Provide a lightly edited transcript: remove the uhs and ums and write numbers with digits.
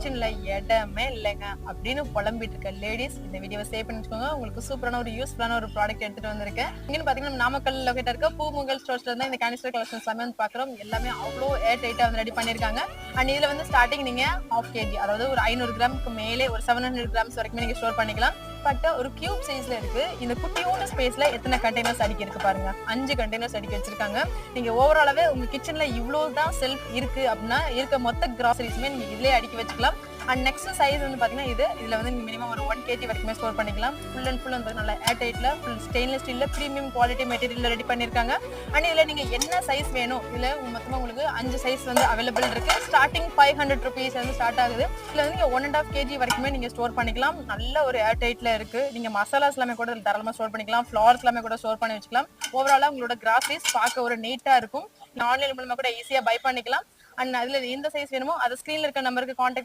கிச்சன்ல இடமே இல்லைங்க அப்படின்னு புலம்பிட்டு இருக்க லேடிஸ் இந்த வீடியோவை சேவ் பண்ணி வச்சுக்கோங்க. உங்களுக்கு சூப்பரான ஒரு யூஸ்ஃபுல்லான ஒரு ப்ராடக்ட் எடுத்துட்டு வந்திருக்கேன். இங்கன்னு பாத்தீங்கன்னா நாமக்கல் லொகேட் இருக்க பூமுகல் ஸ்டோர்ஸ்ல இருந்தா இந்த கேனிஸ்டர் கலெக்ஷன்ஸ் எல்லாமே வந்து பாக்குறோம். எல்லாமே அவ்வளோ ஏர் டைட்டா வந்து ரெடி பண்ணிருக்காங்க. அண்ட் இதுல வந்து ஸ்டார்டிங் நீங்க ½ kg அதாவது ஒரு 500 கிராமுக்கு மேலே ஒரு 700 கிராம்ஸ் வரைக்கும் நீங்க ஸ்டோர் பண்ணிக்கலாம். பட் ஒரு கியூப் சைஸ்ல இருக்கு. இந்த குட்டியோட ஸ்பேஸ்ல எத்தனை கண்டெய்னர்ஸ் அடிக்கி இருக்கு பாருங்க. 5 கண்டெய்னர்ஸ் அடிக்கி வச்சிருக்காங்க. நீங்க ஓவராலாவே உங்க கிச்சன்ல இவ்வளவு தான் செல்ஃப் இருக்கு அப்படின்னா இருக்க மொத்த கிராசரிஸுமே நீங்க இதுலயே அடுக்கி வச்சுக்கலாம். அண்ட் நெக்ஸ்ட் சைஸ் வந்து பாத்தீங்கன்னா இதுல வந்து நீங்க மினிமம் ஒரு 1 kg வரைக்குமே ஸ்டோர் பண்ணிக்கலாம். ஃபுல் அண்ட் ஃபுல் வந்து நல்லா ஏர் டைட்ல ஃபுல் ஸ்டெயின்லெஸ் ஸ்டீல்ல பிரீமியம் குவாலிட்டி மெட்டீரியல்ல ரெடி பண்ணிருக்காங்க. அண்ட் இதுல நீங்க என்ன சைஸ் வேணும் இதுல மொத்தமா உங்களுக்கு 5 சைஸ் வந்து அவைலபிள் இருக்கு. ஸ்டார்டிங் 500 rupees வந்து ஸ்டார்ட் ஆகுது. இதுல வந்து நீங்க 1.5 kg வரைக்குமே நீங்க ஸ்டோர் பண்ணிக்கலாம். நல்ல ஒரு ஏர் டைட்ல இருக்கு. நீங்க மசாலாஸ் எல்லாமே கூட தாராளமா ஸ்டோர் பண்ணிக்கலாம். ஃபிளவர்ஸ் எல்லாமே கூட ஸ்டோர் பண்ணி வச்சுக்கலாம். ஓவராலா உங்களோட கிராசரிஸ் பார்க்க ஒரு நீட்டா இருக்கும். ஆன்லைன் மூலமா கூட ஈஸியா பை பண்ணிக்கலாம். அண்ட் அதுல எந்த சைஸ் வேணுமோ அதை ஸ்கிரீன்ல இருக்க நம்பருக்கு கான்டாக்ட்